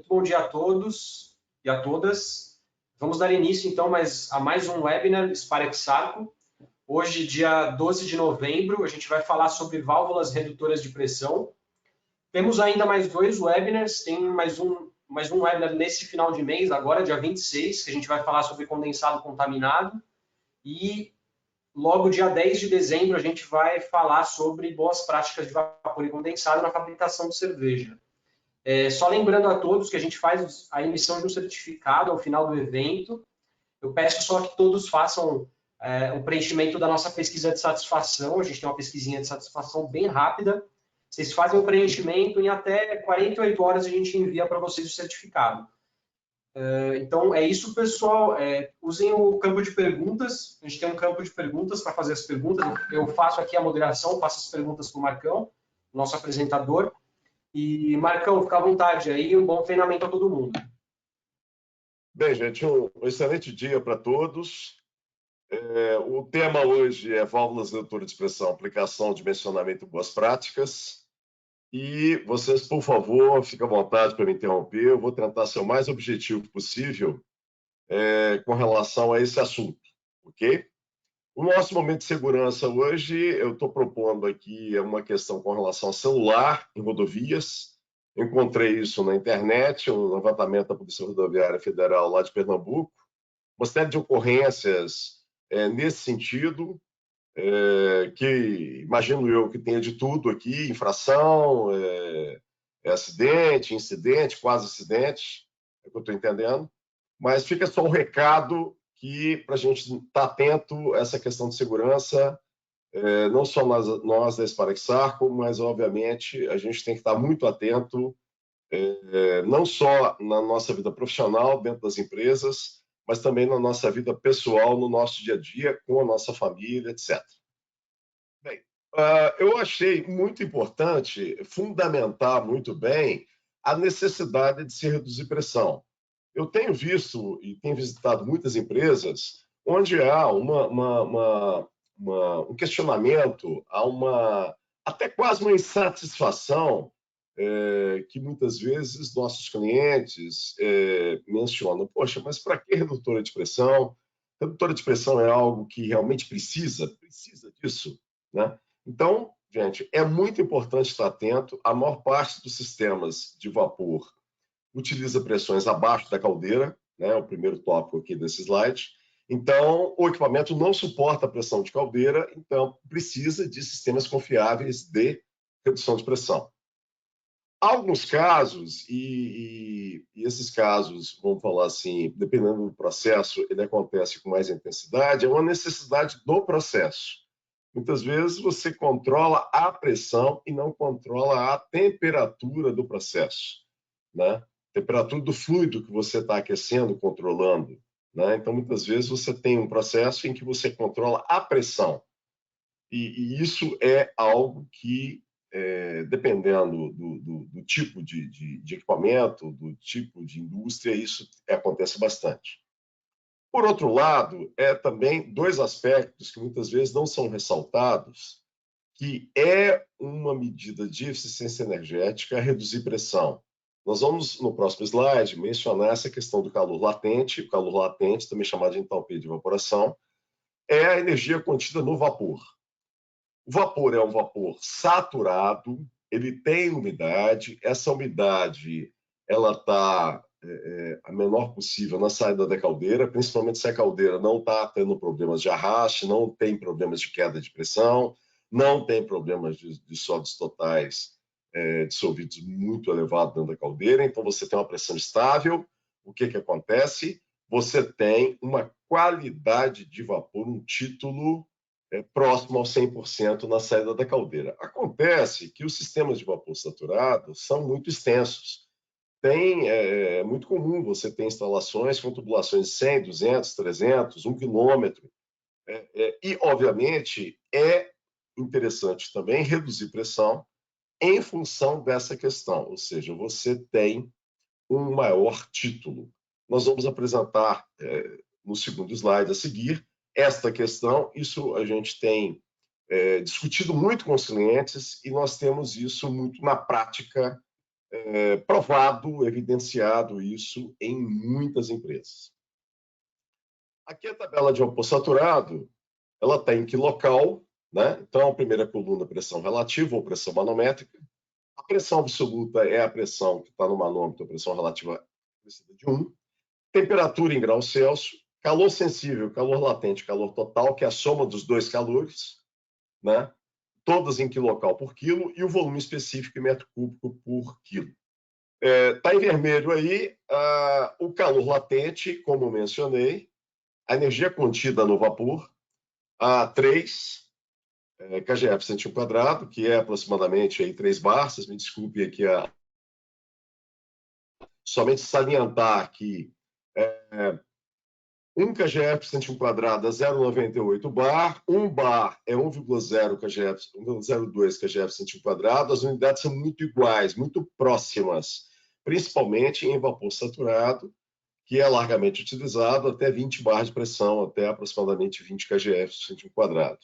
Muito bom dia a todos e a todas. Vamos dar início, então, a mais um webinar Sparexarco. Hoje, dia 12 de novembro, a gente vai falar sobre válvulas redutoras de pressão. Temos ainda mais dois webinars, tem mais um webinar nesse final de mês, agora, dia 26, que a gente vai falar sobre condensado contaminado. E logo, dia 10 de dezembro, a gente vai falar sobre boas práticas de vapor e condensado na fabricação de cerveja. Só lembrando a todos que a gente faz a emissão de um certificado ao final do evento. Eu peço só que todos façam o preenchimento da nossa pesquisa de satisfação. A gente tem uma pesquisinha de satisfação bem rápida. Vocês fazem o preenchimento e em até 48 horas a gente envia para vocês o certificado. Então, é isso, pessoal. Usem o campo de perguntas. A gente tem um campo de perguntas para fazer as perguntas. Eu faço aqui a moderação, faço as perguntas para o Marcão, nosso apresentador. E, Marcão, fica à vontade aí, um bom treinamento a todo mundo. Bem, gente, um excelente dia para todos. O tema hoje é válvulas redutoras de pressão, aplicação, dimensionamento e boas práticas. E vocês, por favor, fiquem à vontade para me interromper. Eu vou tentar ser o mais objetivo possível com relação a esse assunto, ok? O nosso momento de segurança hoje, eu estou propondo aqui uma questão com relação ao celular em rodovias. Encontrei isso na internet, um levantamento da Polícia Rodoviária Federal lá de Pernambuco. Uma série de ocorrências nesse sentido, que imagino eu que tenha de tudo aqui, infração, acidente, incidente, quase acidente, é o que eu estou entendendo. Mas fica só um recado que para a gente estar atento a essa questão de segurança, não só nós da Sparexarco, mas, obviamente, a gente tem que estar muito atento, não só na nossa vida profissional, dentro das empresas, mas também na nossa vida pessoal, no nosso dia a dia, com a nossa família, etc. Bem, eu achei muito importante fundamentar muito bem a necessidade de se reduzir pressão. Eu tenho visto e tenho visitado muitas empresas onde há um questionamento, há até quase uma insatisfação que muitas vezes nossos clientes mencionam. Poxa, mas para que redutora de pressão? Redutora de pressão é algo que realmente precisa disso, né? Então, gente, é muito importante estar atento. A maior parte dos sistemas de vapor utiliza pressões abaixo da caldeira, né, o primeiro tópico aqui desse slide. Então, o equipamento não suporta a pressão de caldeira, então precisa de sistemas confiáveis de redução de pressão. Há alguns casos, e esses casos, vamos falar assim, dependendo do processo, ele acontece com mais intensidade, é uma necessidade do processo. Muitas vezes você controla a pressão e não controla a temperatura do processo, né? Temperatura do fluido que você está aquecendo, controlando, né? Então, muitas vezes, você tem um processo em que você controla a pressão. E isso é algo que, dependendo do tipo de equipamento, do tipo de indústria, isso acontece bastante. Por outro lado, também dois aspectos que muitas vezes não são ressaltados, que é uma medida de eficiência energética reduzir pressão. Nós vamos, no próximo slide, mencionar essa questão do calor latente. O calor latente, também chamado de entalpia de evaporação, é a energia contida no vapor. O vapor é um vapor saturado, ele tem umidade, essa umidade ela está a menor possível na saída da caldeira, principalmente se a caldeira não está tendo problemas de arraste, não tem problemas de queda de pressão, não tem problemas de sólidos totais dissolvidos muito elevado dentro da caldeira, então você tem uma pressão estável. O que acontece? Você tem uma qualidade de vapor, um título próximo ao 100% na saída da caldeira. Acontece que os sistemas de vapor saturado são muito extensos. É muito comum você ter instalações com tubulações de 100, 200, 300, 1 quilômetro. E, obviamente, é interessante também reduzir pressão em função dessa questão, ou seja, você tem um maior título. Nós vamos apresentar no segundo slide a seguir esta questão. Isso a gente tem discutido muito com os clientes e nós temos isso muito na prática provado, evidenciado isso em muitas empresas. Aqui a tabela de vapor saturado, ela está em quilocal, né? Então, a primeira coluna, pressão relativa ou pressão manométrica. A pressão absoluta é a pressão que está no manômetro, a pressão relativa precisa de 1. Temperatura em graus Celsius, calor sensível, calor latente, calor total, que é a soma dos dois calores, né? Todas em quilocal por quilo, e o volume específico em metro cúbico por quilo. Está em vermelho aí o calor latente, como mencionei, a energia contida no vapor, a 3 kgf centímetro quadrado, que é aproximadamente aí 3 bar. Vocês me desculpem aqui, somente salientar que 1 kgf centímetro quadrado é 0,98 bar, 1 bar é 1,0 kgf, 1,02 kgf centímetro quadrado. As unidades são muito iguais, muito próximas, principalmente em vapor saturado, que é largamente utilizado até 20 bar de pressão, até aproximadamente 20 kgf centímetro quadrado.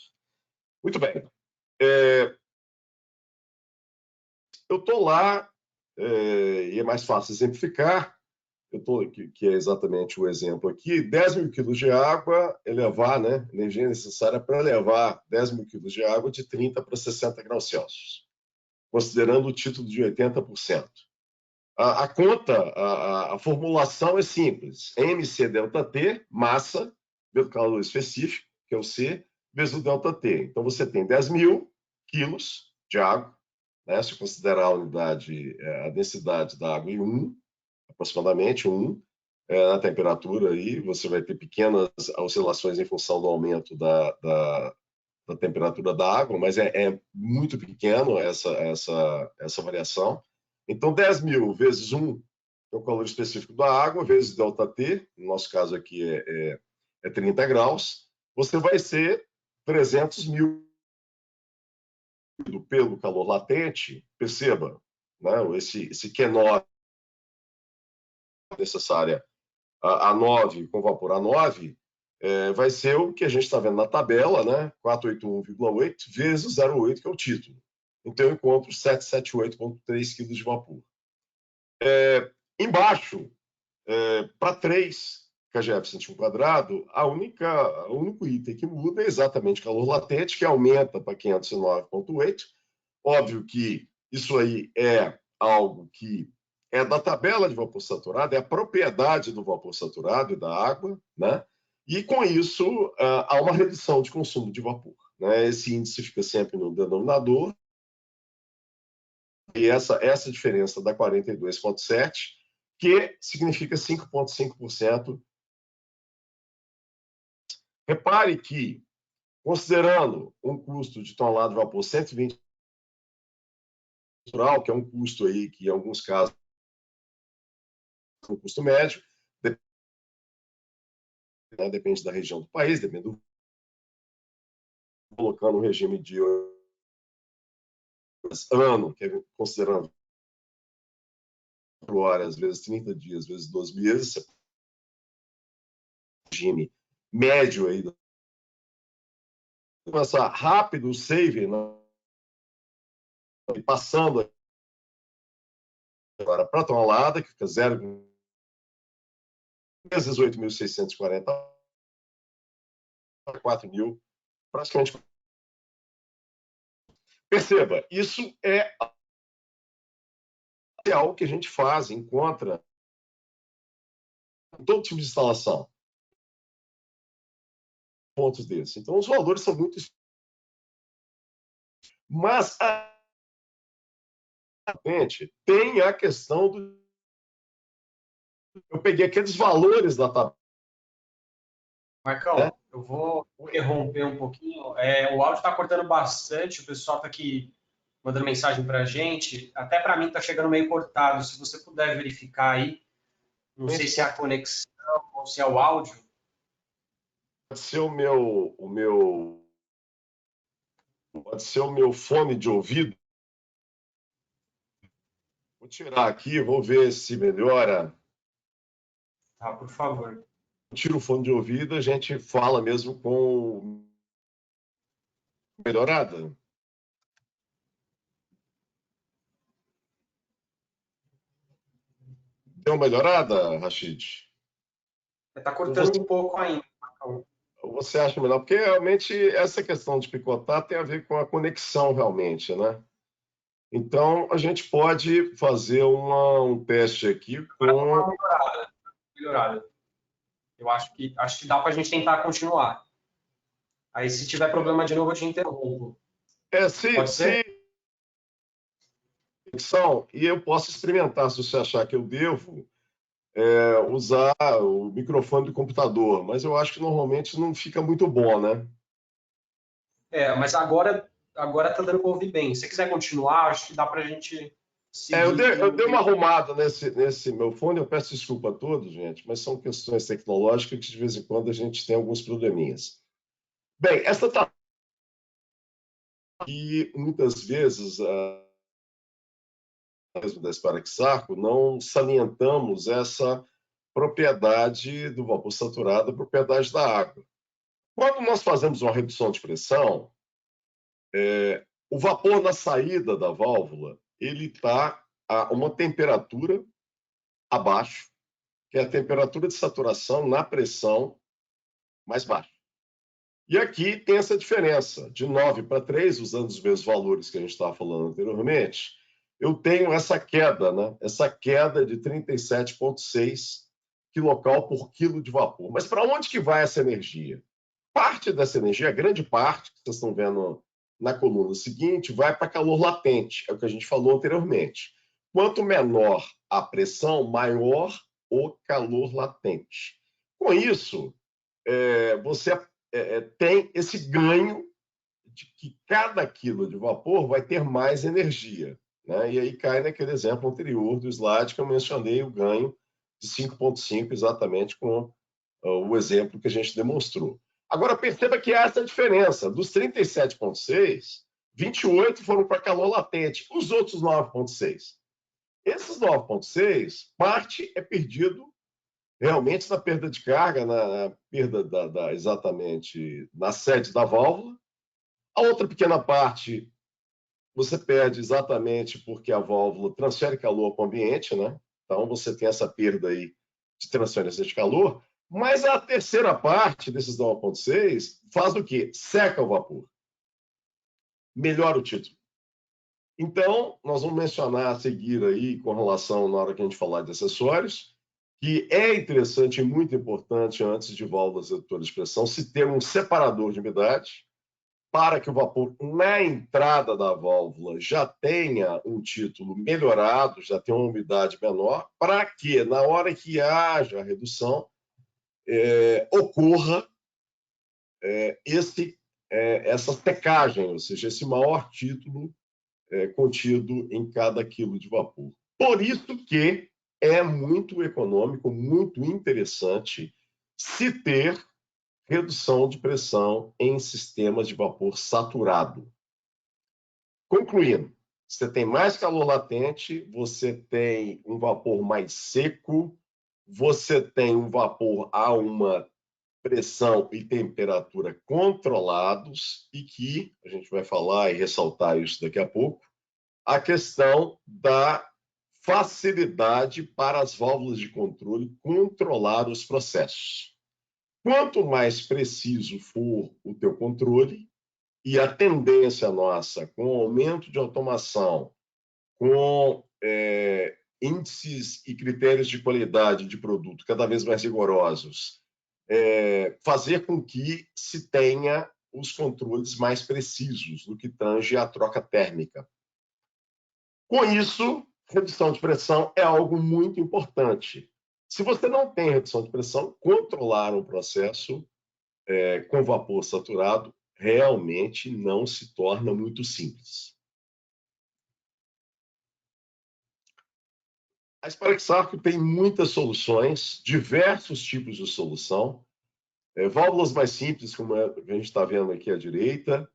Muito bem. Eu estou lá, e é mais fácil exemplificar, que é exatamente o exemplo aqui, 10 mil quilos de água, elevar, né, energia necessária para levar 10 mil quilos de água de 30 para 60 graus Celsius, considerando o título de 80%. A conta, a formulação é simples. MC delta T, massa, vezes o calor específico, que é o C, vezes o delta T. Então, você tem 10 mil quilos de água, né? Se considerar a unidade, a densidade da água em 1, aproximadamente 1, na temperatura, aí você vai ter pequenas oscilações em função do aumento da temperatura da água, mas é muito pequeno essa variação. Então, 10 mil vezes 1 é o calor específico da água, vezes ΔT, no nosso caso aqui é 30 graus, você vai ser 300 mil pelo calor latente. Perceba, né? esse Q9 necessária a 9 com vapor A9, vai ser o que a gente está vendo na tabela, né? 481,8 vezes 0,8, que é o título. Então, eu encontro 778,3 kg de vapor. Embaixo, para 3 kgf centímetro quadrado, o único item que muda é exatamente o calor latente, que aumenta para 509,8. Óbvio que isso aí é algo que é da tabela de vapor saturado, é a propriedade do vapor saturado e da água, né? E, com isso, há uma redução de consumo de vapor, né? Esse índice fica sempre no denominador, e essa diferença dá 42,7, que significa 5,5%. Repare que, considerando um custo de tonelada de vapor 120, que é um custo aí que, em alguns casos, é um custo médio, depende da região do país, depende do colocando um regime de ano, que é considerando horas, vezes 30 dias, vezes 12 meses, regime médio aí, começar rápido o save, né? Passando agora para a tonelada, que fica 0 vezes 8.640, 4.000, praticamente. Perceba, isso é algo que a gente faz, encontra em todo tipo de instalação. Pontos desses. Então, os valores são muito. Mas tem a questão do. Eu peguei aqueles valores da tabela. Marcão, eu vou interromper um pouquinho. O áudio está cortando bastante, o pessoal está aqui mandando mensagem para a gente. Até para mim está chegando meio cortado. Se você puder verificar aí, não sei se é a conexão ou se é o áudio. Pode ser pode ser o meu fone de ouvido. Vou tirar aqui, vou ver se melhora. Tá, por favor. Tira o fone de ouvido, a gente fala mesmo com melhorada. deu uma melhorada, Rachid? Está cortando um pouco ainda. Você acha melhor? Porque realmente essa questão de picotar tem a ver com a conexão, realmente, né? Então, a gente pode fazer um teste aqui com... Melhorada. Eu acho que dá para a gente tentar continuar. Aí, se tiver problema de novo, eu te interrompo. Pode ser? E eu posso experimentar, se você achar que eu devo, usar o microfone do computador, mas eu acho que normalmente não fica muito bom, né? Mas agora tá dando para ouvir bem. Se você quiser continuar, acho que dá para a gente Eu seguir. dei uma arrumada nesse meu fone, eu peço desculpa a todos, gente, mas são questões tecnológicas que de vez em quando a gente tem alguns probleminhas. Bem, essa tá aqui, muitas vezes, mesmo da Sparax-Sarco, não salientamos essa propriedade do vapor saturado, a propriedade da água. Quando nós fazemos uma redução de pressão, o vapor na saída da válvula ele está a uma temperatura abaixo, que é a temperatura de saturação na pressão mais baixa. E aqui tem essa diferença, de 9 para 3, usando os mesmos valores que a gente estava falando anteriormente, eu tenho essa queda, né? Essa queda de 37,6 quilocal por quilo de vapor. Mas para onde que vai essa energia? Parte dessa energia, a grande parte, que vocês estão vendo na coluna seguinte, vai para calor latente, é o que a gente falou anteriormente. Quanto menor a pressão, maior o calor latente. Com isso, você tem esse ganho de que cada quilo de vapor vai ter mais energia. Né? E aí cai naquele exemplo anterior do slide que eu mencionei, o ganho de 5,5, exatamente com o exemplo que a gente demonstrou. Agora, perceba que há essa diferença. Dos 37,6, 28 foram para calor latente. Os outros 9,6. Esses 9,6, parte é perdido realmente na perda de carga, na perda exatamente na sede da válvula. A outra pequena parte você perde exatamente porque a válvula transfere calor para o ambiente, né? Então você tem essa perda aí de transferência de calor. Mas a terceira parte desses 9,6 faz o quê? Seca o vapor. Melhora o título. Então, nós vamos mencionar a seguir aí, com relação, na hora que a gente falar de acessórios, que é interessante e muito importante, antes de válvulas redutoras de pressão, se ter um separador de umidade, para que o vapor, na entrada da válvula, já tenha um título melhorado, já tenha uma umidade menor, para que, na hora que haja a redução, ocorra essa secagem, ou seja, esse maior título contido em cada quilo de vapor. Por isso que é muito econômico, muito interessante se ter redução de pressão em sistemas de vapor saturado. Concluindo, você tem mais calor latente, você tem um vapor mais seco, você tem um vapor a uma pressão e temperatura controlados e que, a gente vai falar e ressaltar isso daqui a pouco, a questão da facilidade para as válvulas de controle controlar os processos. Quanto mais preciso for o teu controle, e a tendência nossa, com o aumento de automação, com índices e critérios de qualidade de produto cada vez mais rigorosos, fazer com que se tenha os controles mais precisos no que tange à troca térmica. Com isso, redução de pressão é algo muito importante. Se você não tem redução de pressão, controlar um processo com vapor saturado realmente não se torna muito simples. A Sparax-Sarco tem muitas soluções, diversos tipos de solução, válvulas mais simples, como a gente está vendo aqui à direita,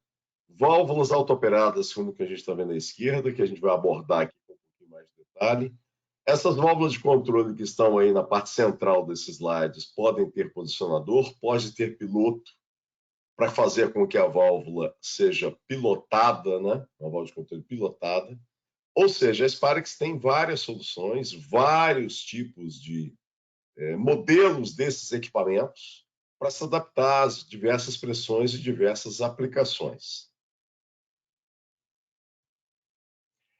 válvulas auto-operadas, como que a gente está vendo à esquerda, que a gente vai abordar aqui com um pouquinho mais de detalhe. Essas válvulas de controle que estão aí na parte central desses slides podem ter posicionador, pode ter piloto, para fazer com que a válvula seja pilotada, né? Uma válvula de controle pilotada. Ou seja, a Sparex tem várias soluções, vários tipos de modelos desses equipamentos para se adaptar às diversas pressões e diversas aplicações.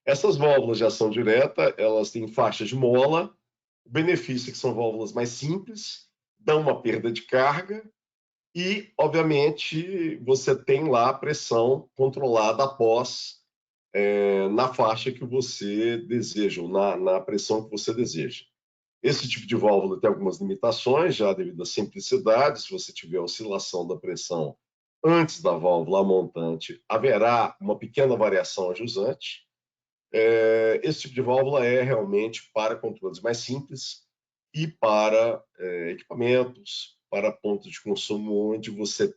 Essas válvulas de ação direta, elas têm faixas de mola. O benefício é que são válvulas mais simples, dão uma perda de carga e, obviamente, você tem lá a pressão controlada após na faixa que você deseja, ou na pressão que você deseja. Esse tipo de válvula tem algumas limitações, já devido à simplicidade. Se você tiver oscilação da pressão antes da válvula montante, haverá uma pequena variação ajusante. Esse tipo de válvula é realmente para controles mais simples e para equipamentos, para pontos de consumo onde você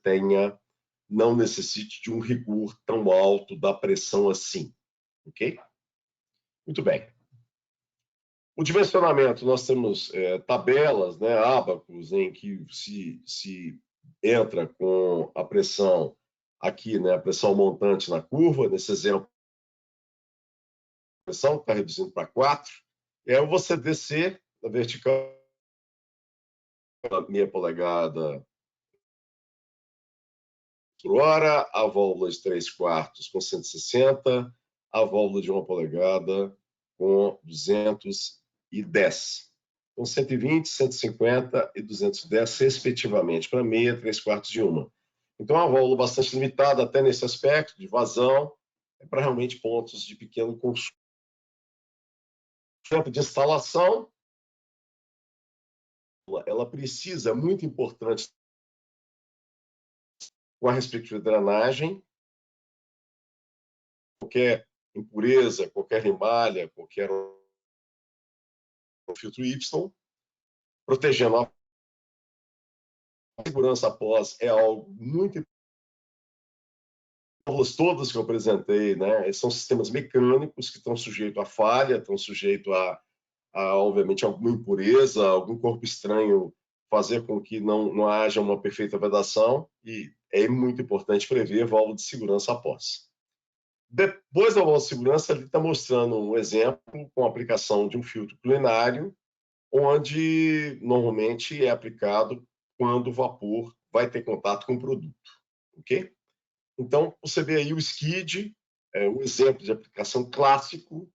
não necessite de um rigor tão alto da pressão assim, ok? Muito bem. O dimensionamento, nós temos tabelas, né, ábacos, em que se entra com a pressão aqui, né, a pressão montante na curva, nesse exemplo, a pressão está reduzindo para 4, você descer na vertical, meia polegada por hora, a válvula de 3/4 com 160, a válvula de 1 polegada com 210. Então, 120, 150 e 210, respectivamente, para meia, 3/4 de uma. Então, é uma válvula bastante limitada até nesse aspecto de vazão, para realmente pontos de pequeno consumo. Tempo de instalação, ela precisa, muito importante, com a respectiva drenagem, qualquer impureza, qualquer remalha, qualquer filtro Y, protegendo a segurança após é algo muito importante. Todas que eu apresentei, né, são sistemas mecânicos que estão sujeitos a falha, estão sujeitos obviamente, alguma impureza, algum corpo estranho fazer com que não haja uma perfeita vedação, e é muito importante prever válvula de segurança após. Depois da válvula de segurança, ele está mostrando um exemplo com a aplicação de um filtro plenário, onde normalmente é aplicado quando o vapor vai ter contato com o produto, ok? Então, você vê aí o skid, um exemplo de aplicação clássico,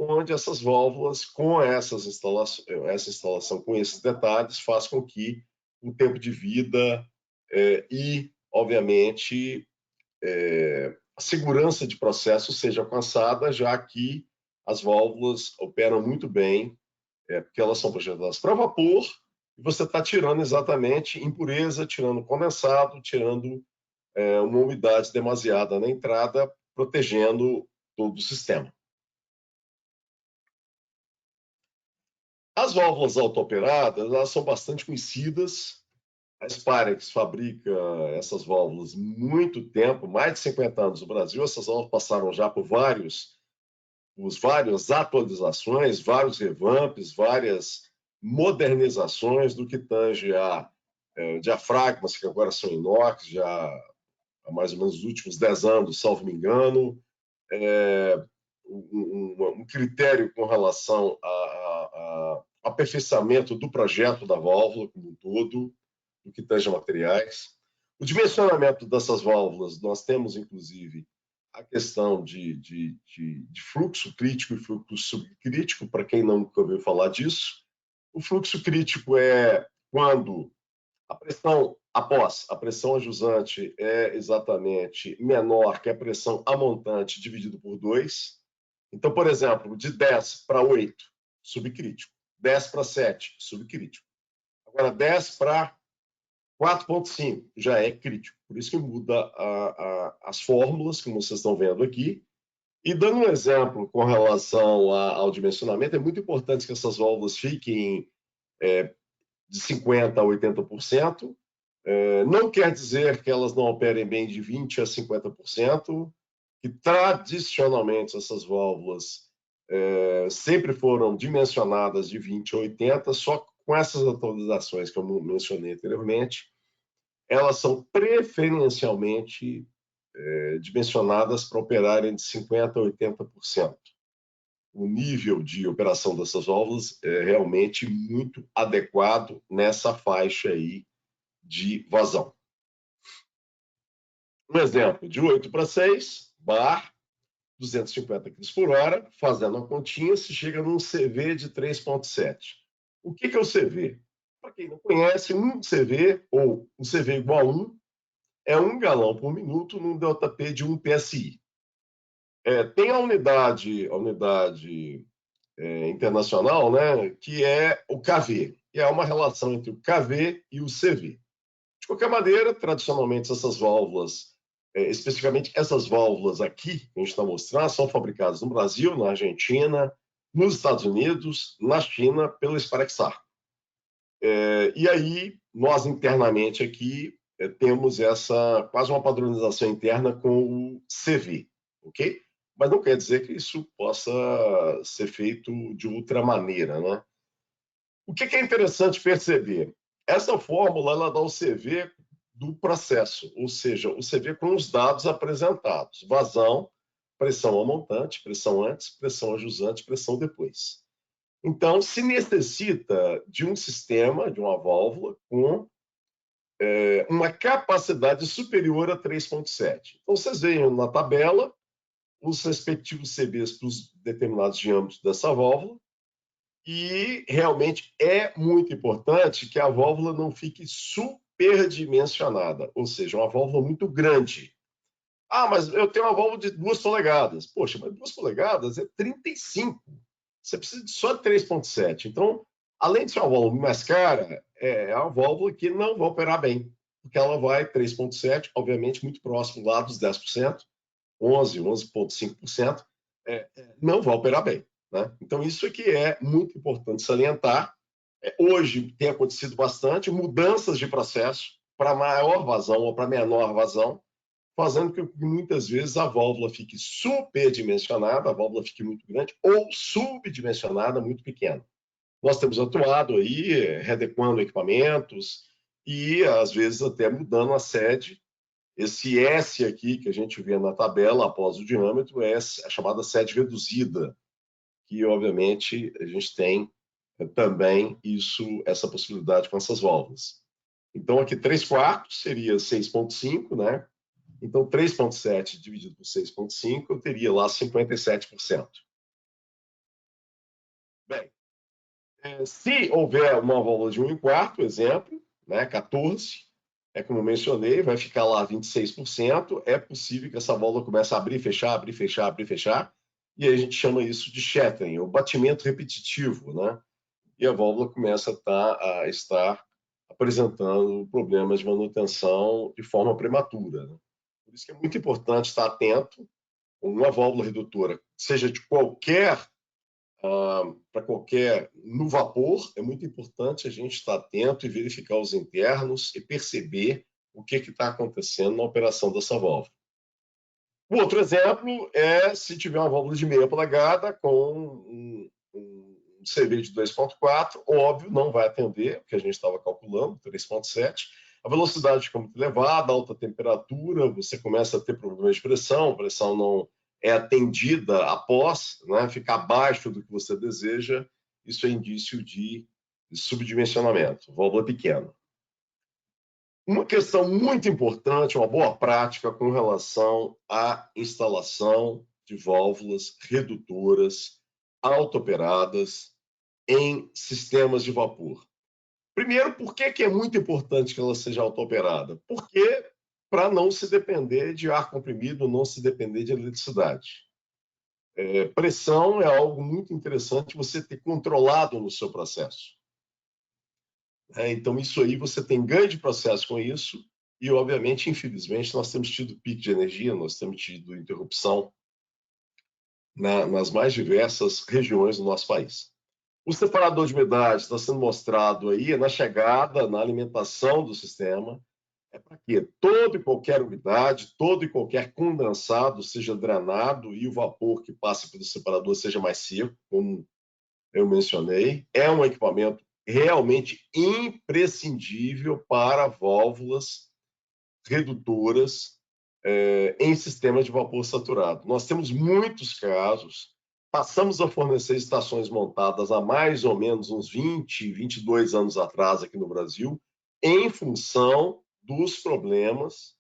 onde essas válvulas, com essa instalação com esses detalhes, faz com que o tempo de vida e, obviamente, a segurança de processo seja alcançada, já que as válvulas operam muito bem, porque elas são projetadas para vapor, e você está tirando exatamente impureza, tirando condensado, tirando uma umidade demasiada na entrada, protegendo todo o sistema. As válvulas auto-operadas, elas são bastante conhecidas. A Sparex fabrica essas válvulas há muito tempo, mais de 50 anos no Brasil. Essas válvulas passaram já por várias atualizações, vários revamps, várias modernizações do que tange a diafragmas, que agora são inox, já há mais ou menos os últimos 10 anos, salvo me engano, um critério com relação ao aperfeiçoamento do projeto da válvula como um todo, do que tange a materiais. O dimensionamento dessas válvulas, nós temos, inclusive, a questão de fluxo crítico e fluxo subcrítico, para quem nunca ouviu falar disso. O fluxo crítico é quando a pressão após a pressão ajusante é exatamente menor que a pressão amontante dividido por 2. Então, por exemplo, de 10 para 8, subcrítico. 10 para 7, subcrítico. Agora, 10 para 4,5 já é crítico. Por isso que muda as fórmulas, como vocês estão vendo aqui. E dando um exemplo com relação ao dimensionamento, é muito importante que essas válvulas fiquem de 50% a 80%. Não quer dizer que elas não operem bem de 20% a 50%, que tradicionalmente essas válvulas sempre foram dimensionadas de 20% a 80%, só com essas atualizações que eu mencionei anteriormente, elas são preferencialmente dimensionadas para operarem de 50% a 80%. o nível de operação dessas válvulas é realmente muito adequado nessa faixa aí de vazão. Um exemplo, de 8 para 6 bar, 250 km por hora, fazendo a continha, se chega num CV de 3,7. O que é o CV? Para quem não conhece, um CV, ou um CV igual a 1, é 1 galão por minuto num ΔP de 1 PSI. Tem a unidade internacional, né, que é o KV, que é uma relação entre o KV e o CV. De qualquer maneira, tradicionalmente, essas válvulas, especificamente essas válvulas aqui que a gente está mostrando, são fabricadas no Brasil, na Argentina, nos Estados Unidos, na China, pela Sparexar. E aí, nós internamente aqui temos quase uma padronização interna com o CV, ok? Mas não quer dizer que isso possa ser feito de outra maneira, né? O que é interessante perceber? Essa fórmula ela dá o CV do processo, ou seja, o CV com os dados apresentados: vazão, pressão ao montante, pressão antes, pressão a jusante, pressão depois. Então, se necessita de um sistema, de uma válvula, com uma capacidade superior a 3,7. Então, vocês veem na tabela os respectivos CVs para os determinados diâmetros dessa válvula, e realmente é muito importante que a válvula não fique superdimensionada, ou seja, uma válvula muito grande. Ah, mas eu tenho uma válvula de 2 polegadas. Poxa, mas 2 polegadas é 35. Você precisa de só de 3,7. Então, além de ser uma válvula mais cara, é uma válvula que não vai operar bem, porque ela vai 3,7, obviamente, muito próximo lá dos 10%, 11,5%, não vai operar bem. Né? Então, isso aqui é muito importante salientar. Hoje tem acontecido bastante mudanças de processo para maior vazão ou para menor vazão, fazendo com que muitas vezes a válvula fique superdimensionada, a válvula fique muito grande, ou subdimensionada, muito pequena. Nós temos atuado aí, readequando equipamentos e, às vezes, até mudando a sede. Esse S aqui, que a gente vê na tabela após o diâmetro, é a chamada sede reduzida, que, obviamente, a gente tem também essa possibilidade com essas válvulas. Então, aqui 3/4 seria 6,5, né? Então, 3,7 dividido por 6,5, eu teria lá 57%. Bem, se houver uma válvula de 1/4, exemplo, né, 14, como eu mencionei, vai ficar lá 26%, é possível que essa válvula comece a abrir, fechar, abrir, fechar, abrir, fechar, e aí a gente chama isso de shattering, o batimento repetitivo, né? E a válvula começa a estar apresentando problemas de manutenção de forma prematura. Né? Por isso que é muito importante estar atento com uma válvula redutora, seja de para qualquer no vapor, é muito importante a gente estar atento e verificar os internos e perceber o que está acontecendo na operação dessa válvula. O outro exemplo é se tiver uma válvula de meia polegada com um CV de 2,4, óbvio, não vai atender, porque a gente estava calculando, 3,7. A velocidade fica muito elevada, alta temperatura, você começa a ter problemas de pressão, a pressão não é atendida após, né, fica abaixo do que você deseja, isso é indício de subdimensionamento, válvula pequena. Uma questão muito importante, uma boa prática com relação à instalação de válvulas redutoras auto-operadas em sistemas de vapor. Primeiro, por que é muito importante que ela seja auto-operada? Porque para não se depender de ar comprimido, não se depender de eletricidade. Pressão é algo muito interessante você ter controlado no seu processo. Então, isso aí você tem ganho de processo com isso e, obviamente, infelizmente, nós temos tido pico de energia, nós temos tido interrupção nas mais diversas regiões do nosso país. O separador de umidade está sendo mostrado aí na chegada, na alimentação do sistema. É para que toda e qualquer umidade, todo e qualquer condensado seja drenado e o vapor que passa pelo separador seja mais seco, como eu mencionei. É um equipamento realmente imprescindível para válvulas redutoras em sistemas de vapor saturado. Nós temos muitos casos passamos a fornecer estações montadas há mais ou menos uns 20, 22 anos atrás aqui no Brasil, em função dos problemas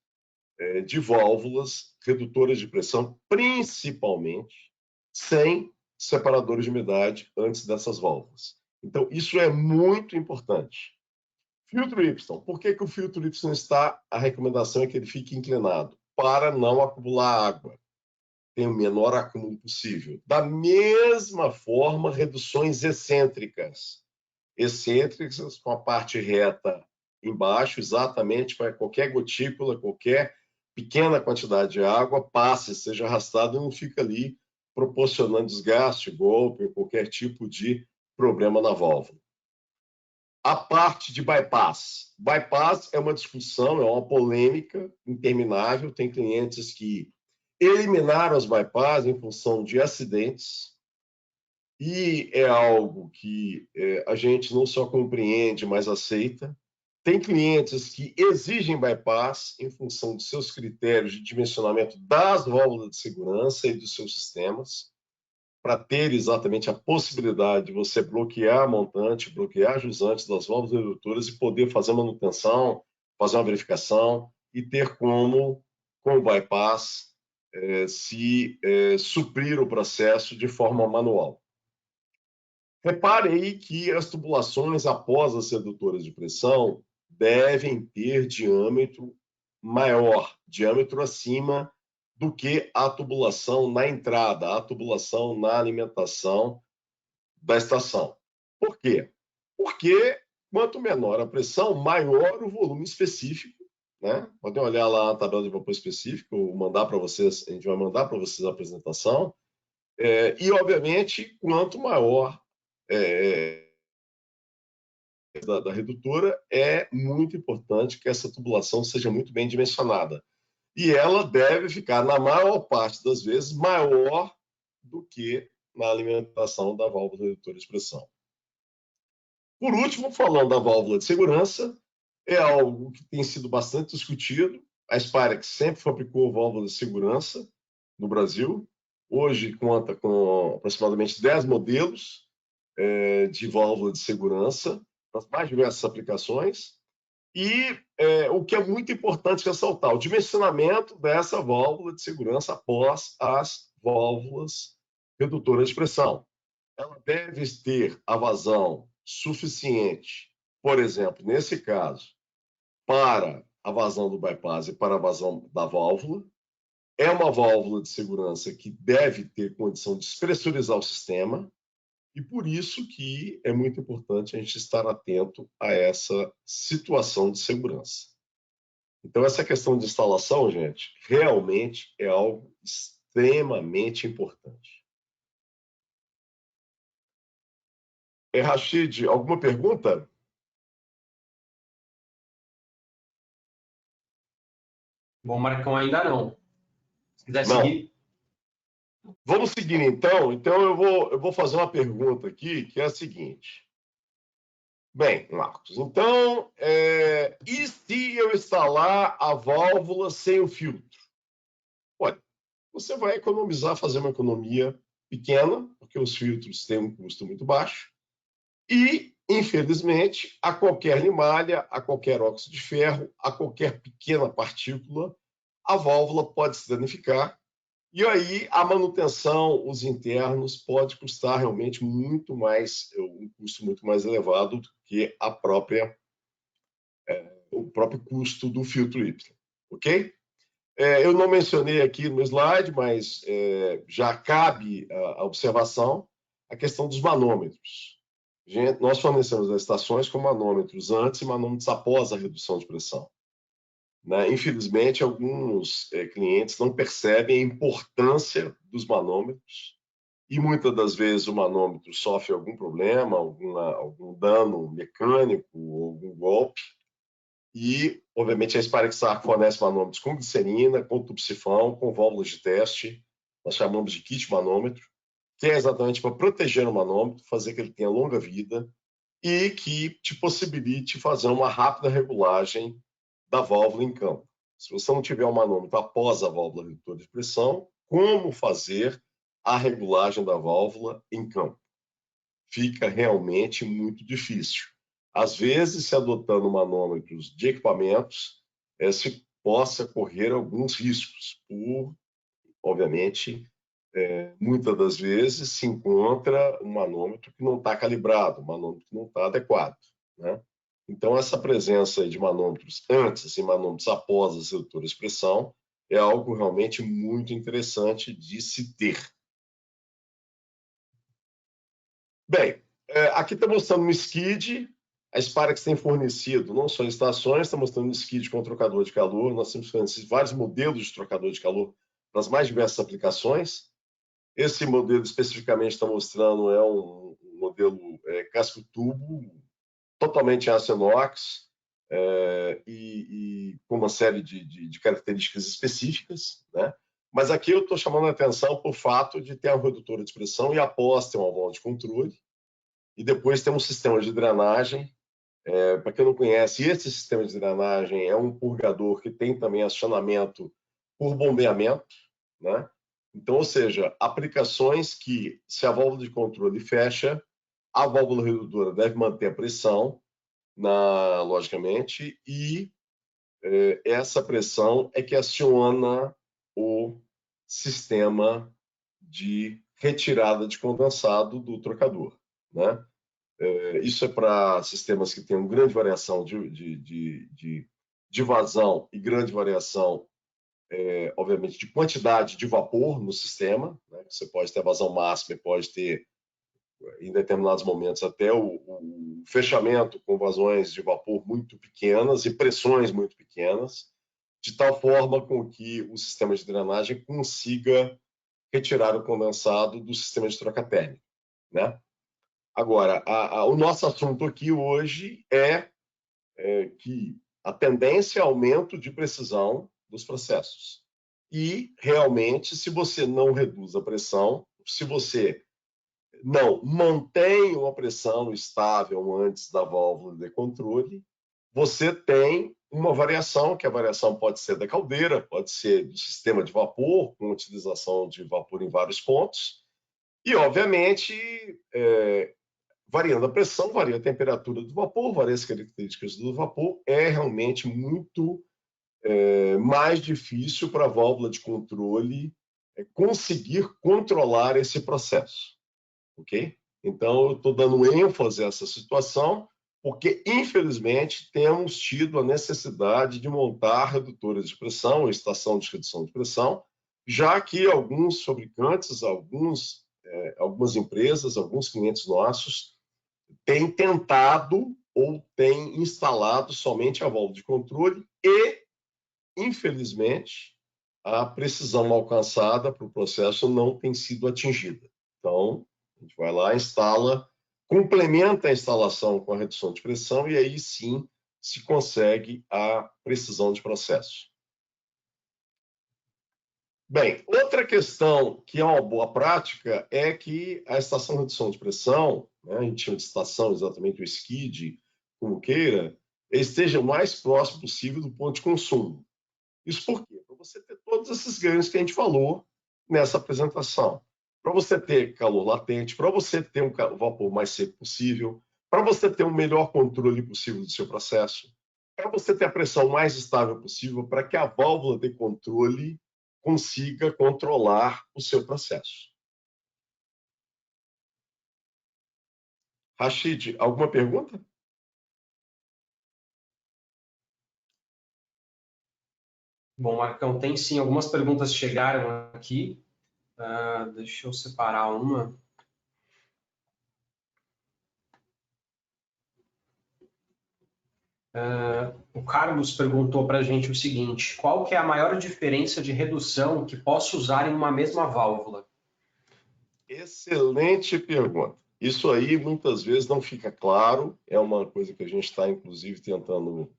de válvulas redutoras de pressão, principalmente sem separadores de umidade antes dessas válvulas. Então, isso é muito importante. Filtro Y. Por que o filtro Y está... A recomendação é que ele fique inclinado, para não acumular água. Tem o menor acúmulo possível. Da mesma forma, reduções excêntricas. Excêntricas com a parte reta embaixo, exatamente para qualquer gotícula, qualquer pequena quantidade de água passe, seja arrastado e não fica ali proporcionando desgaste, golpe, qualquer tipo de problema na válvula. A parte de bypass. Bypass é uma discussão, é uma polêmica interminável. Tem clientes que eliminaram os bypass em função de acidentes, e é algo que a gente não só compreende, mas aceita. Tem clientes que exigem bypass em função de seus critérios de dimensionamento das válvulas de segurança e dos seus sistemas, para ter exatamente a possibilidade de você bloquear a montante, bloquear jusante das válvulas redutoras e poder fazer manutenção, fazer uma verificação e ter como, com o bypass, suprir o processo de forma manual. Repare aí que as tubulações após as redutoras de pressão devem ter diâmetro maior, diâmetro acima do que a tubulação na entrada, a tubulação na alimentação da estação. Por quê? Porque quanto menor a pressão, maior o volume específico, né? Podem olhar lá a tabela de vapor específico, mandar para vocês, a gente vai mandar para vocês a apresentação. E, obviamente, quanto maior da redutora, é muito importante que essa tubulação seja muito bem dimensionada. E ela deve ficar, na maior parte das vezes, maior do que na alimentação da válvula redutora de pressão. Por último, falando da válvula de segurança, é algo que tem sido bastante discutido. A Spirax sempre fabricou válvula de segurança no Brasil. Hoje conta com aproximadamente 10 modelos de válvula de segurança para as mais diversas aplicações. E o que é muito importante ressaltar, o dimensionamento dessa válvula de segurança após as válvulas redutoras de pressão. Ela deve ter a vazão suficiente, por exemplo, nesse caso, para a vazão do bypass e para a vazão da válvula. É uma válvula de segurança que deve ter condição de despressurizar o sistema, e por isso que é muito importante a gente estar atento a essa situação de segurança. Então, essa questão de instalação, gente, realmente é algo extremamente importante. Rashid, alguma pergunta? Bom, Marcão, ainda não. Se quiser Não. seguir. Vamos seguir, então. Então, eu vou fazer uma pergunta aqui, que é a seguinte. Bem, Marcos, então, e se eu instalar a válvula sem o filtro? Olha, você vai economizar, fazer uma economia pequena, porque os filtros têm um custo muito baixo, e, infelizmente, a qualquer limalha, a qualquer óxido de ferro, a qualquer pequena partícula, a válvula pode se danificar. E aí a manutenção, os internos, pode custar realmente muito mais, um custo muito mais elevado do que o próprio custo do filtro Y, ok? Eu não mencionei aqui no slide, mas já cabe a observação a questão dos manômetros. Nós fornecemos as estações com manômetros antes e manômetros após a redução de pressão. Infelizmente, alguns clientes não percebem a importância dos manômetros e muitas das vezes o manômetro sofre algum problema, algum dano mecânico, algum golpe. E, obviamente, a Spirax fornece manômetros com glicerina, com tubsifão, com válvulas de teste. Nós chamamos de kit manômetro, que é exatamente para proteger o manômetro, fazer que ele tenha longa vida e que te possibilite fazer uma rápida regulagem da válvula em campo. Se você não tiver um manômetro após a válvula redutora de pressão, como fazer a regulagem da válvula em campo. Fica realmente muito difícil. Às vezes, se adotando manômetros de equipamentos, se possa correr alguns riscos, obviamente, muitas das vezes se encontra um manômetro que não está calibrado, um manômetro que não está adequado, né? Então, essa presença de manômetros antes e manômetros após as redutoras de pressão é algo realmente muito interessante de se ter. Bem, aqui está mostrando um skid. A Sparex tem fornecido não só estações, está mostrando um skid com trocador de calor. Nós temos fornecido vários modelos de trocador de calor para as mais diversas aplicações. Esse modelo especificamente está mostrando um modelo casco-tubo, totalmente em aço inox, e com uma série de características específicas, né? Mas aqui eu estou chamando a atenção por fato de ter uma redutora de pressão e após ter uma válvula de controle, e depois ter um sistema de drenagem. Para quem não conhece, esse sistema de drenagem é um purgador que tem também acionamento por bombeamento, né? Então, ou seja, aplicações que, se a válvula de controle fecha, a válvula redutora deve manter a pressão, logicamente, e essa pressão é que aciona o sistema de retirada de condensado do trocador, né? Isso é para sistemas que têm uma grande variação de vazão e grande variação, obviamente, de quantidade de vapor no sistema, né? Você pode ter vazão máxima e pode ter, em determinados momentos, até o fechamento com vazões de vapor muito pequenas e pressões muito pequenas, de tal forma com que o sistema de drenagem consiga retirar o condensado do sistema de troca térmica, né? Agora, o nosso assunto aqui hoje é que a tendência é aumento de precisão dos processos. E, realmente, se você não reduz a pressão, se você não mantém uma pressão estável antes da válvula de controle, você tem uma variação, que a variação pode ser da caldeira, pode ser do sistema de vapor, com utilização de vapor em vários pontos, e, obviamente, variando a pressão, varia a temperatura do vapor, varia as características do vapor, é realmente muito mais difícil para a válvula de controle conseguir controlar esse processo, ok? Então, eu estou dando ênfase a essa situação, porque, infelizmente, temos tido a necessidade de montar redutores de pressão, ou estação de redução de pressão, já que alguns fabricantes, algumas empresas, alguns clientes nossos, têm tentado ou têm instalado somente a válvula de controle e, infelizmente, a precisão alcançada para o processo não tem sido atingida. Então, a gente vai lá, instala, complementa a instalação com a redução de pressão e aí sim se consegue a precisão de processo. Bem, outra questão que é uma boa prática é que a estação de redução de pressão, né, a gente chama de estação exatamente o skid, como queira, esteja o mais próximo possível do ponto de consumo. Isso por quê? Para você ter todos esses ganhos que a gente falou nessa apresentação. Para você ter calor latente, para você ter um vapor mais seco possível, para você ter um melhor controle possível do seu processo, para você ter a pressão mais estável possível, para que a válvula de controle consiga controlar o seu processo. Rachid, alguma pergunta? Bom, Marcão, tem sim. Algumas perguntas chegaram aqui. Deixa eu separar uma. O Carlos perguntou para a gente o seguinte: qual que é a maior diferença de redução que posso usar em uma mesma válvula? Excelente pergunta. Isso aí muitas vezes não fica claro, é uma coisa que a gente está, inclusive, tentando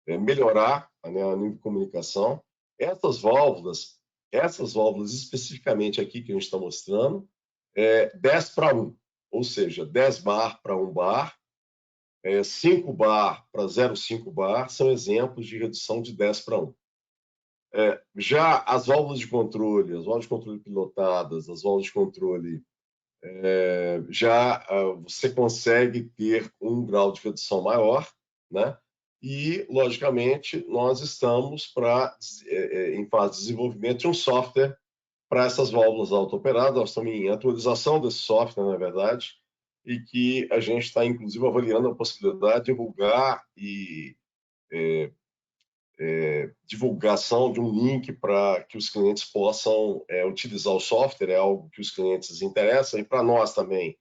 melhorar, né, a nível de comunicação. Essas válvulas especificamente aqui que a gente está mostrando, 10:1, ou seja, 10 bar para 1 bar, 5 bar para 0,5 bar, são exemplos de redução de 10:1. Já as válvulas de controle, as válvulas de controle pilotadas, as válvulas de controle, já você consegue ter um grau de redução maior, né? E, logicamente, nós estamos em fase de desenvolvimento de um software para essas válvulas auto-operadas. Nós estamos em atualização desse software, na verdade, e que a gente está, inclusive, avaliando a possibilidade de divulgar e divulgação de um link para que os clientes possam utilizar o software. É algo que os clientes interessam, e para nós também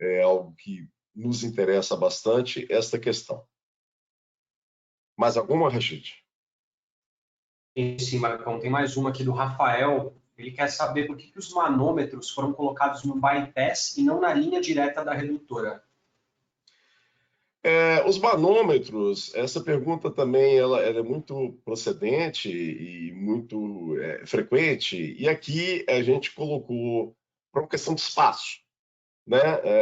é algo que nos interessa bastante, esta questão. Mais alguma, Rachid? Sim, Marcão, tem mais uma aqui do Rafael. Ele quer saber por que os manômetros foram colocados no bypass e não na linha direta da redutora. Os manômetros, essa pergunta também ela é muito procedente e muito frequente, e aqui a gente colocou para uma questão de espaço, né?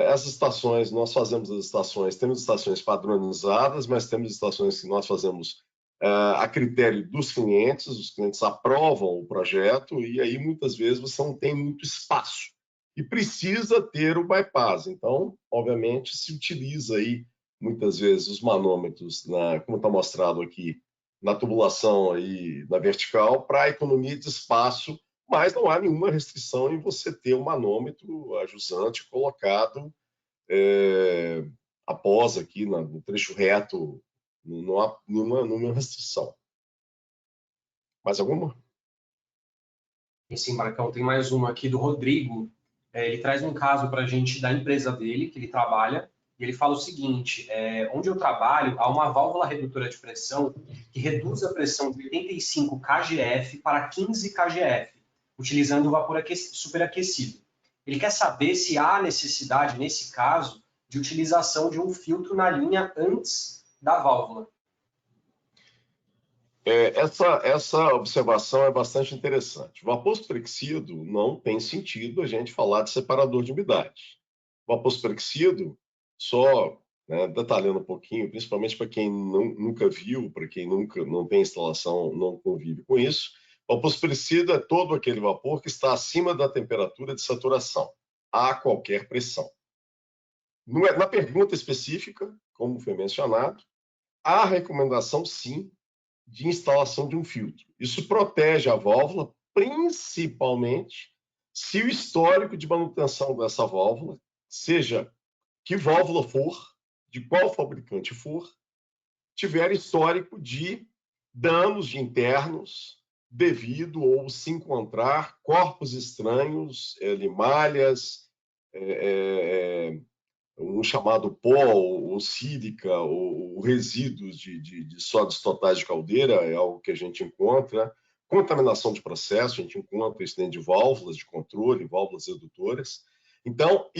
Essas estações, nós fazemos as estações, temos estações padronizadas, mas temos estações que nós fazemos a critério dos clientes, os clientes aprovam o projeto, e aí muitas vezes você não tem muito espaço e precisa ter o bypass. Então, obviamente, se utiliza aí muitas vezes os manômetros, como está mostrado aqui, na tubulação aí, na vertical, para economia de espaço, mas não há nenhuma restrição em você ter um manômetro ajusante colocado após aqui no trecho reto. Não há nenhuma restrição. Mais alguma? Sim, Marcão, tem mais uma aqui do Rodrigo. Ele traz um caso para a gente da empresa dele, que ele trabalha, e ele fala o seguinte: onde eu trabalho, há uma válvula redutora de pressão que reduz a pressão de 85 kgf para 15 kgf, utilizando o vapor superaquecido. Ele quer saber se há necessidade, nesse caso, de utilização de um filtro na linha antes da válvula. Essa observação é bastante interessante. Vapor superexcido, não tem sentido a gente falar de separador de umidade. Vapor superexcido, só detalhando um pouquinho, principalmente para quem nunca viu, para quem não tem instalação, não convive com isso, vapor superexcido é todo aquele vapor que está acima da temperatura de saturação, a qualquer pressão. Na pergunta específica, como foi mencionado, há recomendação, sim, de instalação de um filtro. Isso protege a válvula, principalmente se o histórico de manutenção dessa válvula, seja que válvula for, de qual fabricante for, tiver histórico de danos de internos devido ou se encontrar corpos estranhos, limalhas, um chamado pó ou sílica ou resíduos de sólidos totais de caldeira, é algo que a gente encontra. Contaminação de processo, a gente encontra isso dentro de válvulas de controle, válvulas redutoras. Então,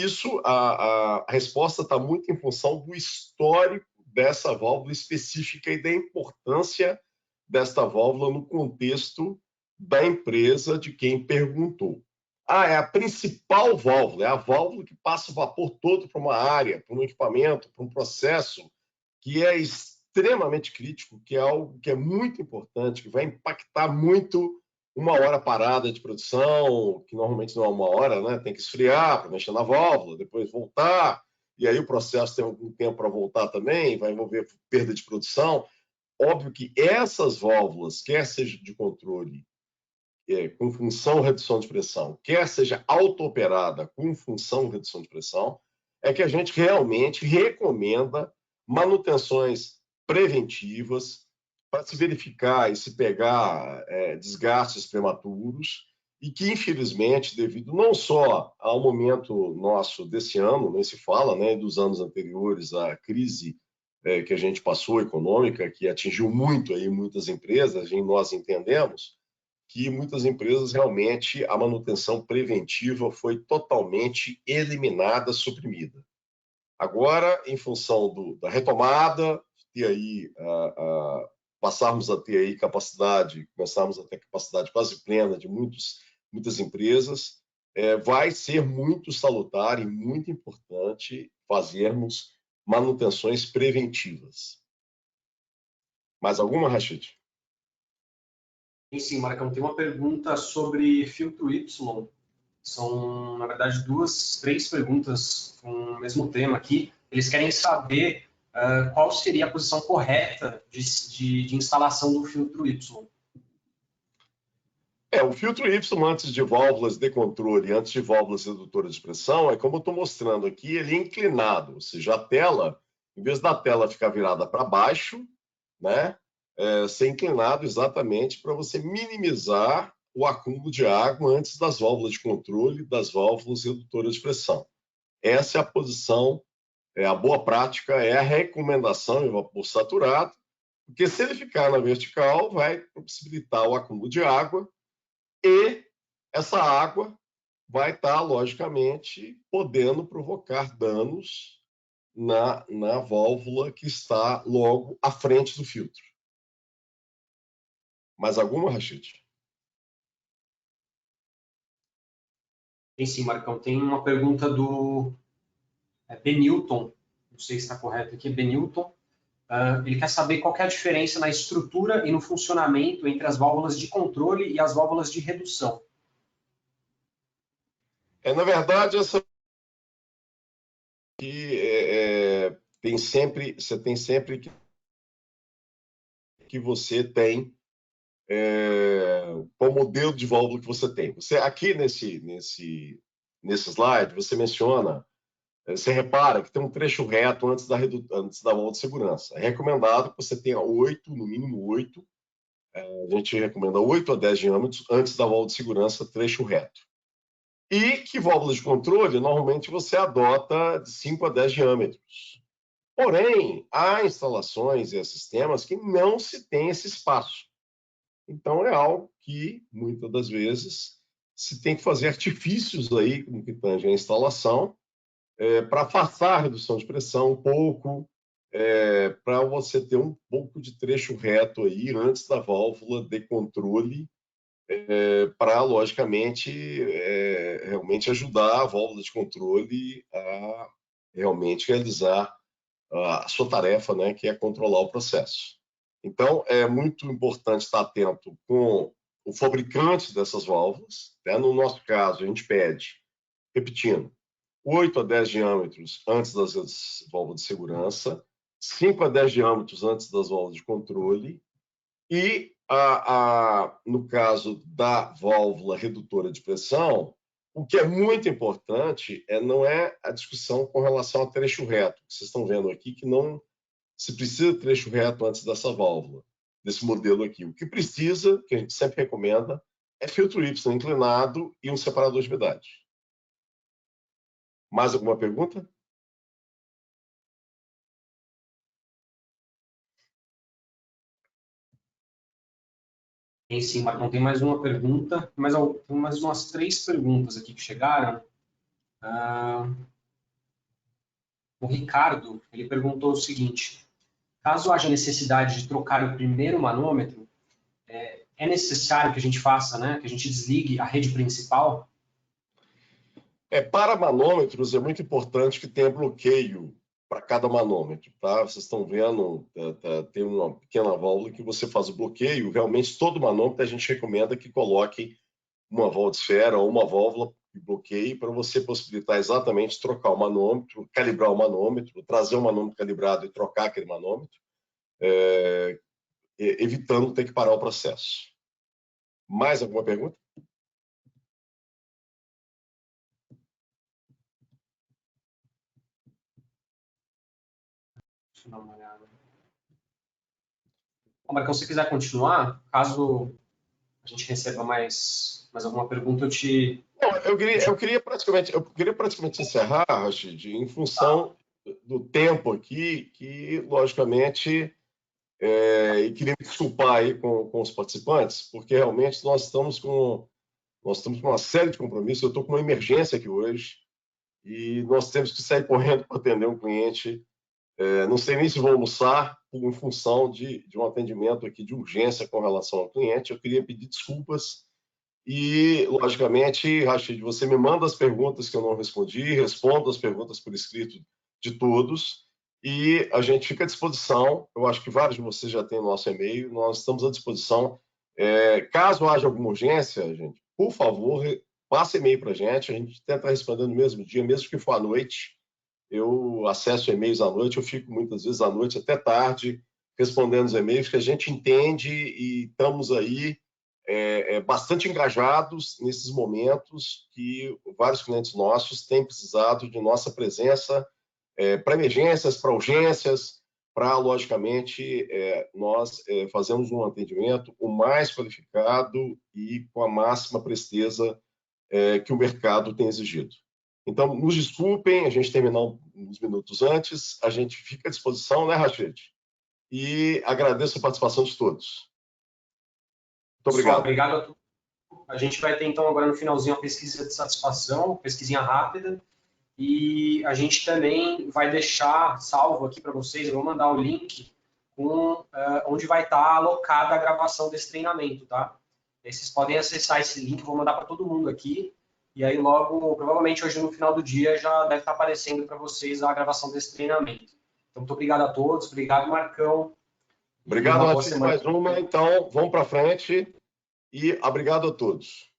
a resposta está muito em função do histórico dessa válvula específica e da importância desta válvula no contexto da empresa de quem perguntou. É a principal válvula, é a válvula que passa o vapor todo para uma área, para um equipamento, para um processo que é extremamente crítico, que é algo que é muito importante, que vai impactar muito uma hora parada de produção, que normalmente não é uma hora, né? Tem que esfriar para mexer na válvula, depois voltar, e aí o processo tem algum tempo para voltar também, vai envolver perda de produção. Óbvio que essas válvulas, quer seja de controle com função redução de pressão, quer seja auto-operada com função redução de pressão, é que a gente realmente recomenda manutenções preventivas para se verificar e se pegar desgastes prematuros e que, infelizmente, devido não só ao momento nosso desse ano, nem se fala, né, dos anos anteriores à crise que a gente passou econômica, que atingiu muito aí muitas empresas, e nós entendemos que muitas empresas realmente a manutenção preventiva foi totalmente eliminada, suprimida. Agora, em função da retomada, ter aí, passarmos a ter aí capacidade, começarmos a ter capacidade quase plena de muitas empresas, vai ser muito salutar e muito importante fazermos manutenções preventivas. Mais alguma, Rachid? Sim, Marcão, tem uma pergunta sobre filtro Y. São, na verdade, três perguntas com o mesmo tema aqui. Eles querem saber qual seria a posição correta de instalação do filtro Y. O filtro Y antes de válvulas de controle, antes de válvulas redutoras de pressão, é como eu estou mostrando aqui, ele é inclinado, ou seja, a tela, em vez da tela ficar virada para baixo, né, ser inclinado exatamente para você minimizar o acúmulo de água antes das válvulas de controle, das válvulas redutoras de pressão. Essa é a posição, a boa prática, é a recomendação em vapor saturado, porque se ele ficar na vertical, vai possibilitar o acúmulo de água e essa água vai estar, logicamente, podendo provocar danos na válvula que está logo à frente do filtro. Mais alguma, Rachid? Tem sim, Marcão. Tem uma pergunta do Benilton, não sei se está correto aqui, Benilton. Ele quer saber qual que é a diferença na estrutura e no funcionamento entre as válvulas de controle e as válvulas de redução. Na verdade, essa você tem sempre que você tem qual modelo de válvula que você tem. Você aqui nesse slide você menciona, você repara que tem um trecho reto antes da válvula de segurança. É recomendado que você tenha 8, no mínimo 8. A gente recomenda 8 a 10 diâmetros antes da válvula de segurança, trecho reto. E que válvula de controle, normalmente você adota de 5 a 10 diâmetros. Porém, há instalações e sistemas que não se tem esse espaço. Então, é algo que, muitas das vezes, se tem que fazer artifícios aí, no que tange a instalação, para afastar a redução de pressão um pouco, para você ter um pouco de trecho reto aí antes da válvula de controle, para, logicamente, realmente ajudar a válvula de controle a realmente realizar a sua tarefa, né, que é controlar o processo. Então, é muito importante estar atento com o fabricante dessas válvulas. Né? No nosso caso, a gente pede, repetindo, 8 a 10 diâmetros antes das válvulas de segurança, 5 a 10 diâmetros antes das válvulas de controle e, no caso da válvula redutora de pressão, o que é muito importante não é a discussão com relação ao trecho reto. Vocês estão vendo aqui que não se precisa de trecho reto antes dessa válvula, desse modelo aqui. O que precisa, que a gente sempre recomenda, é filtro Y inclinado e um separador de umidade. Mais alguma pergunta? Tem sim, Marcão. Tem mais uma pergunta, tem mais umas 3 perguntas aqui que chegaram. O Ricardo, ele perguntou o seguinte: caso haja necessidade de trocar o primeiro manômetro, é necessário que a gente faça, né, que a gente desligue a rede principal? Para manômetros, é muito importante que tenha bloqueio para cada manômetro. Tá? Vocês estão vendo, tem uma pequena válvula que você faz o bloqueio. Realmente, todo manômetro a gente recomenda que coloque uma válvula de esfera ou uma válvula de bloqueio para você possibilitar exatamente trocar o manômetro, calibrar o manômetro, trazer o manômetro calibrado e trocar aquele manômetro, evitando ter que parar o processo. Mais alguma pergunta? Deixa eu dar uma olhada. Marcão, se você quiser continuar, caso a gente receba mais alguma pergunta, Não, eu queria praticamente encerrar, Rachid, em função do tempo aqui, que, logicamente, e queria me desculpar aí com os participantes, porque realmente nós estamos com uma série de compromissos. Eu estou com uma emergência aqui hoje e nós temos que sair correndo para atender um cliente. Não sei nem se vou almoçar em função de um atendimento aqui de urgência com relação ao cliente. Eu queria pedir desculpas e, logicamente, Rachid, você me manda as perguntas que eu não respondi, respondo as perguntas por escrito de todos e a gente fica à disposição. Eu acho que vários de vocês já têm o nosso e-mail, nós estamos à disposição Caso haja alguma urgência, gente, por favor, passe e-mail para a gente tenta responder no mesmo dia, mesmo que for à noite. Eu acesso e-mails à noite, eu fico muitas vezes à noite até tarde respondendo os e-mails, que a gente entende e estamos aí bastante engajados nesses momentos que vários clientes nossos têm precisado de nossa presença para emergências, para urgências, para, logicamente, nós fazemos um atendimento o mais qualificado e com a máxima presteza que o mercado tem exigido. Então, nos desculpem, a gente terminou uns minutos antes, a gente fica à disposição, né, Rachid? E agradeço a participação de todos. Muito Pessoal, obrigado. obrigado a todos. A gente vai ter, então, agora no finalzinho, a pesquisa de satisfação, pesquisinha rápida, e a gente também vai deixar salvo aqui para vocês, eu vou mandar o link com onde vai estar alocada a gravação desse treinamento, tá? Aí vocês podem acessar esse link, vou mandar para todo mundo aqui, e aí logo, provavelmente hoje no final do dia, já deve estar aparecendo para vocês a gravação desse treinamento. Então, muito obrigado a todos, obrigado, Marcão. Obrigado, Rachid, mais uma. Então, vamos para frente e obrigado a todos.